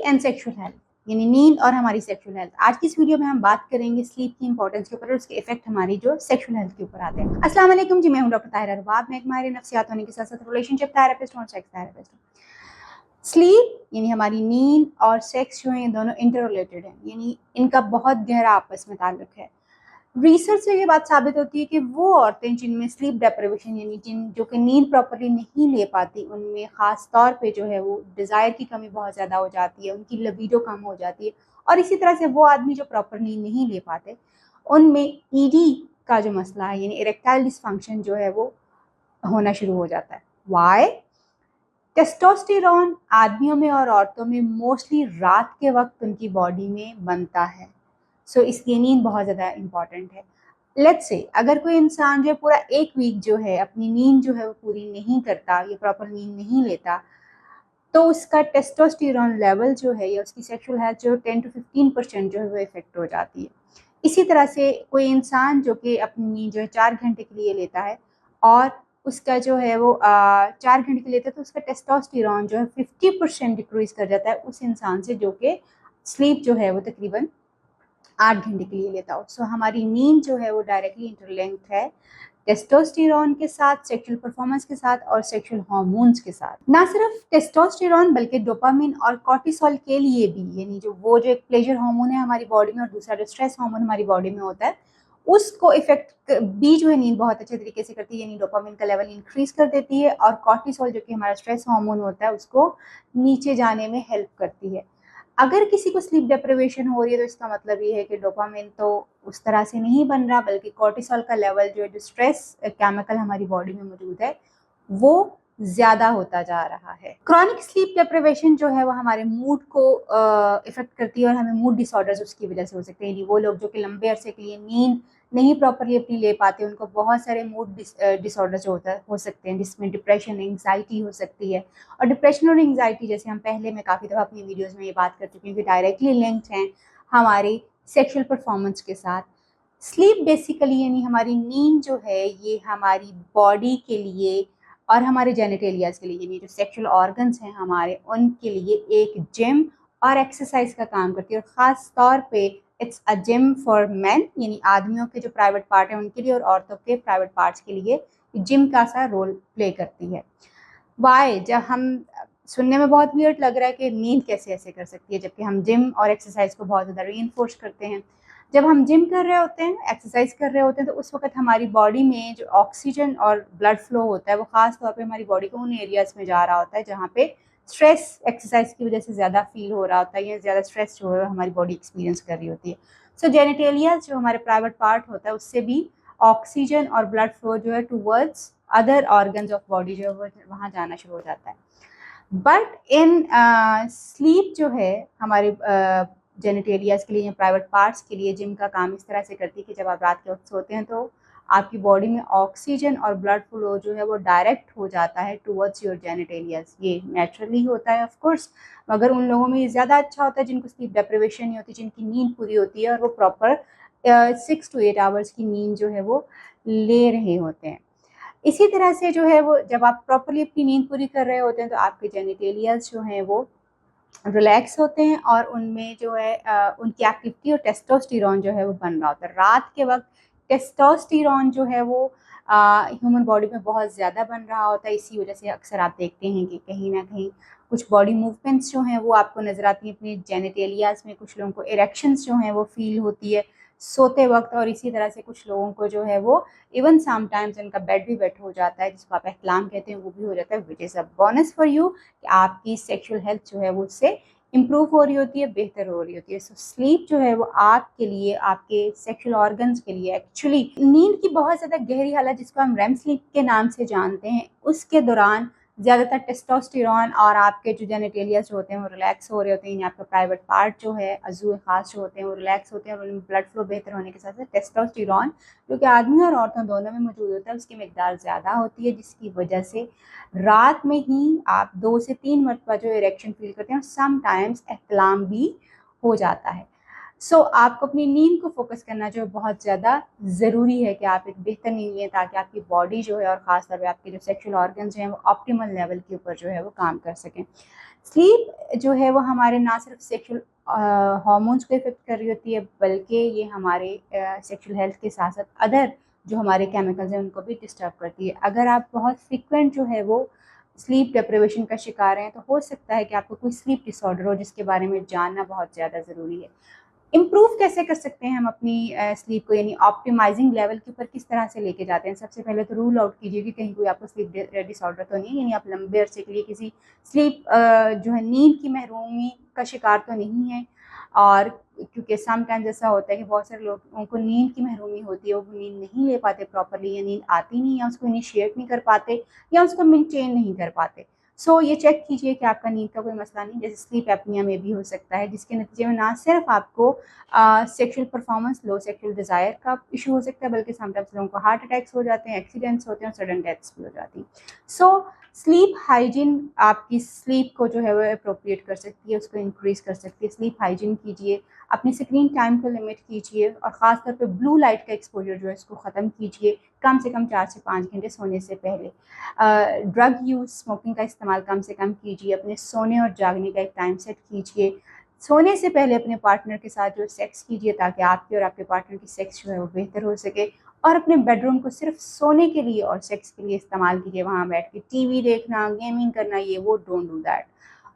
And sexual health, यानी नींद और हमारी सेक्सुअल हेल्थ। आज की इस वीडियो में हम बात करेंगे स्लीप की इंपॉर्टेंस के ऊपर और उसके इफेक्ट हमारी जो सेक्सुअल हेल्थ के ऊपर आते हैं। अस्सलाम वालेकुम जी, मैं हूं डॉक्टर ताहिरा रबाब। मैं एक माहिर नफ्सियात होने के साथ साथ रिलेशनशिप थेरेपिस्ट और सेक्स थेरेपिस्ट हूं। स्लीप यानी हमारी नींद और सेक्स जो है दोनों इंटर रिलेटेड है, यानी इनका बहुत गहरा आपस में ताल्लुक है। रिसर्च से ये बात साबित होती है कि वो औरतें जिनमें स्लीप डेप्रिवेशन यानी जो कि नींद प्रॉपरली नहीं ले पाती, उनमें ख़ास तौर पे जो है वो डिज़ायर की कमी बहुत ज़्यादा हो जाती है, उनकी लिबिडो कम हो जाती है। और इसी तरह से वो आदमी जो प्रॉपर नींद नहीं ले पाते, उनमें ईडी का जो मसला है यानी इरेक्टाइल डिसफंक्शन जो है वो होना शुरू हो जाता है। वाई? टेस्टोस्टेरोन आदमियों में और औरतों में मोस्टली रात के वक्त उनकी बॉडी में बनता है, सो इसलिए नींद बहुत ज़्यादा इम्पॉर्टेंट है। लेट्स से अगर कोई इंसान जो है पूरा एक वीक जो है अपनी नींद जो है वो पूरी नहीं करता या प्रॉपर नींद नहीं लेता, तो उसका टेस्टोस्टेरोन लेवल जो है या उसकी सेक्सुअल हेल्थ जो 10 to 15% जो है वो इफेक्ट हो जाती है। इसी तरह से कोई इंसान जो कि अपनी नींद जो है 4 घंटे के लिए लेता है और उसका जो है वो 4 घंटे के लिए लेता है, तो उसका टेस्टोस्टेरोन जो है 50% डिक्रीज कर जाता है उस इंसान से जो कि स्लीप जो है वो तकरीबन 8 घंटे के लिए लेता हो। सो हमारी नींद जो है वो डायरेक्टली इंटरलिंक्ड है टेस्टोस्टेरोन के साथ, सेक्सुअल परफॉर्मेंस के साथ और सेक्सुअल हार्मोन्स के साथ। ना सिर्फ टेस्टोस्टेरोन बल्कि डोपामिन और कॉर्टिसोल के लिए भी, यानी जो एक प्लेजर हार्मोन है हमारी बॉडी में और दूसरा जो स्ट्रेस हार्मोन हमारी बॉडी में होता है, उसको इफेक्ट भी जो है नींद बहुत अच्छे तरीके से करती है, यानी डोपामिन का लेवल इंक्रीज कर देती है और कॉर्टिसोल जो कि हमारा स्ट्रेस हार्मोन होता है उसको नीचे जाने में हेल्प करती है। अगर किसी को स्लीप डेप्रिवेशन हो रही है तो इसका मतलब ये है कि डोपामिन तो उस तरह से नहीं बन रहा, बल्कि कॉर्टिसोल का लेवल जो है, जो स्ट्रेस केमिकल हमारी बॉडी में मौजूद है, वो ज्यादा होता जा रहा है। क्रॉनिक स्लीप डेप्रिवेशन जो है वो हमारे मूड को इफेक्ट करती है और हमें मूड डिसऑर्डर्स उसकी वजह से हो सकते हैं। वो लोग जो कि लंबे अरसे के लिए नींद नहीं प्रॉपरली अपनी ले पाते, उनको बहुत सारे मूड डिसऑर्डर जो हो सकते हैं, जिसमें डिप्रेशन, एंग्जाइटी हो सकती है। और डिप्रेशन और एंग्जाइटी, जैसे हम पहले मैं काफ़ी दफ़ा अपनी वीडियोस में ये बात कर चुकी हूँ कि डायरेक्टली लिंक्ड हैं हमारी सेक्सुअल परफॉर्मेंस के साथ। स्लीप बेसिकली यानी हमारी नींद जो है ये हमारी बॉडी के लिए और हमारे जेनिटेलियाज के लिए, यानी जो सेक्सुअल ऑर्गन्स हैं हमारे, उनके लिए एक जिम और एक्सरसाइज का काम करती है। और ख़ास तौर पे it's a gym for man, यानी आदमियों के जो प्राइवेट पार्ट हैं उनके लिए और औरतों के प्राइवेट पार्ट्स के लिए जिम का सा रोल प्ले करती है। वाई? जब हम सुनने में बहुत वियर्ड लग रहा है कि नींद कैसे ऐसे कर सकती है, जबकि हम जिम और एक्सरसाइज को बहुत ज़्यादा रीइंफोर्स करते हैं। जब हम जिम कर रहे होते हैं, एक्सरसाइज कर रहे होते हैं, तो उस वक्त हमारी बॉडी में जो ऑक्सीजन और ब्लड फ्लो होता है वो ख़ास तौर पे हमारी बॉडी को उन एरियाज में जा रहा होता है जहाँ पे स्ट्रेस एक्सरसाइज की वजह से ज़्यादा फील हो रहा होता है या ज़्यादा स्ट्रेस जो है हमारी बॉडी एक्सपीरियंस कर रही होती है। सो जेनिटेलिया जो हमारे प्राइवेट पार्ट होता है उससे भी ऑक्सीजन और ब्लड फ्लो जो है towards other organs of body जो है वो वहाँ जाना शुरू हो जाता है। बट इन स्लीप जो है हमारे जेनिटेलियाज के लिए या प्राइवेट पार्ट्स के लिए जिम का काम इस तरह से करती है कि जब आप रात के वक्त सोते हैं तो आपकी बॉडी में ऑक्सीजन और ब्लड फ्लो जो है वो डायरेक्ट हो जाता है टुवर्ड्स योर जेनिटेलियाज। ये नेचुरली होता है ऑफ कोर्स, मगर उन लोगों में ये ज़्यादा अच्छा होता है जिनको स्लीप डेप्रिवेशन नहीं होती, जिनकी नींद पूरी होती है और वो प्रॉपर 6 to 8 आवर्स की नींद जो है वो ले रहे होते हैं। इसी तरह से जो है वो जब आप प्रॉपरली अपनी नींद पूरी कर रहे होते हैं तो आपके जेनिटेलियाज जो हैं वो रिलैक्स होते हैं और उनमें जो है उनकी एक्टिविटी और टेस्टोस्टेरोन जो है वो बन रहा होता है। रात के वक्त टेस्टोस्टेरोन जो है वो ह्यूमन बॉडी में बहुत ज़्यादा बन रहा होता है। इसी वजह से अक्सर आप देखते हैं कि कहीं ना कहीं कुछ बॉडी मूवमेंट्स जो हैं वो आपको नज़र आती हैं अपने जेनिटेलियाज में। कुछ लोगों को इरेक्शंस जो हैं वो फील होती है सोते वक्त, और इसी तरह से कुछ लोगों को जो है वो इवन समटाइम्स उनका बेड भी वेट हो जाता है, जिसको आप एहतलाम कहते हैं, वो भी हो जाता है। Which is a bonus for you कि आपकी सेक्सुअल हेल्थ जो है वो उससे इम्प्रूव हो रही होती है, बेहतर हो रही होती है। सो स्लीप जो है वो आपके लिए, आपके सेक्सुअल ऑर्गन्स के लिए एक्चुअली नींद की बहुत ज़्यादा गहरी हालत जिसको हम रेम स्लीप के नाम से जानते हैं, उसके दौरान ज़्यादातर टेस्टोस्टेरोन और आपके जो जेनिटेलियाज होते हैं वो रिलैक्स हो रहे होते हैं। आपका प्राइवेट पार्ट जो है, अज़ू खास जो होते हैं वो रिलैक्स होते हैं और उनमें ब्लड फ्लो बेहतर होने के साथ साथ टेस्टोस्टेरोन जो कि आदमी और औरतों दोनों में मौजूद होता है उसकी मकदार ज़्यादा होती है, जिसकी वजह से रात में ही आप 2 से 3 मरतबा जो इरेक्शन फील करते हैं और समटाइम्स एहतलाम भी हो जाता है। सो आपको अपनी नींद को फोकस करना जो है बहुत ज़्यादा ज़रूरी है कि आप एक बेहतर नींद लें ताकि आपकी बॉडी जो है और ख़ास तौर पे आपके जो सेक्सुअल ऑर्गन्स हैं वो ऑप्टिमल लेवल के ऊपर जो है वो काम कर सकें। स्लीप जो है वो हमारे ना सिर्फ सेक्सुअल हार्मोन्स को इफेक्ट कर रही होती है, बल्कि ये हमारे सेक्सुअल हेल्थ के साथ साथ अदर जो हमारे केमिकल्स हैं उनको भी डिस्टर्ब करती है। अगर आप बहुत फ्रिक्वेंट जो है वो स्लीप डिप्रिवेशन का शिकार हैं, तो हो सकता है कि आपको कोई स्लीप डिसऑर्डर हो, जिसके बारे में जानना बहुत ज़्यादा ज़रूरी है। इम्प्रूव कैसे कर सकते हैं हम अपनी स्लीप को, यानी ऑप्टिमाइजिंग लेवल के ऊपर किस तरह से लेके जाते हैं? सबसे पहले तो रूल आउट कीजिए कि कहीं कोई आपको स्लीप डिसऑर्डर तो नहीं है, यानी आप लंबे अरसे के लिए किसी स्लीप जो है नींद की महरूमी का शिकार तो नहीं है। और क्योंकि समटाइम्स ऐसा होता है कि बहुत सारे लोगों को नींद की महरूमी होती है, वो नींद नहीं ले पाते प्रॉपरली, या नींद आती नहीं, या उसको इनिशिएट नहीं कर पाते, या उसको मेंटेन नहीं कर पाते। सो ये चेक कीजिए कि आपका नींद का कोई मसला नहीं, जैसे स्लीप एपनिया में भी हो सकता है, जिसके नतीजे में ना सिर्फ आपको सेक्सुअल परफॉर्मेंस, लो सेक्सुअल डिज़ायर का इशू हो सकता है, बल्कि समटाइम्स लोगों को हार्ट अटैक्स हो जाते हैं, एक्सीडेंट्स होते हैं और सडन डेथ्स भी हो जाती हैं। सो स्लीप हाइजीन आपकी स्लीप को जो है वो अप्रोप्रिएट कर सकती है, उसको इंक्रीज़ कर सकती है। स्लीप हाइजीन कीजिए, अपनी स्क्रीन टाइम को लिमिट कीजिए, और ख़ासतौर पे ब्लू लाइट का एक्सपोजर जो है इसको ख़त्म कीजिए, कम से कम 4 से 5 घंटे सोने से पहले। ड्रग यूज़, स्मोकिंग का इस्तेमाल कम से कम कीजिए, अपने सोने और जागने का एक टाइम सेट कीजिए। सोने से पहले अपने पार्टनर के साथ जो सेक्स कीजिए, ताकि आपके और आपके पार्टनर की सेक्स जो है वो बेहतर हो सके। और अपने बेडरूम को सिर्फ सोने के लिए और सेक्स के लिए इस्तेमाल कीजिए, वहाँ बैठ के टीवी देखना, गेमिंग करना, ये वो डोंट डू दैट।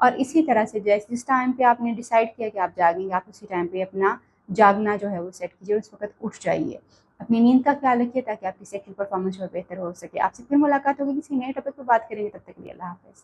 और इसी तरह से जैसे जिस टाइम पे आपने डिसाइड किया कि आप जागेंगे, आप उसी टाइम पे अपना जागना जो है वो सेट कीजिए, उस वक्त उठ जाइए। अपनी नींद का ख्याल रखिए, ताकि आपकी सेक्सुअल परफॉर्मेंस जो है बेहतर हो सके। आपसे फिर मुलाकात होगी, किसी नए टॉपिक पर बात करेंगे, तब तक के लिए अल्लाह हाफ़िज़।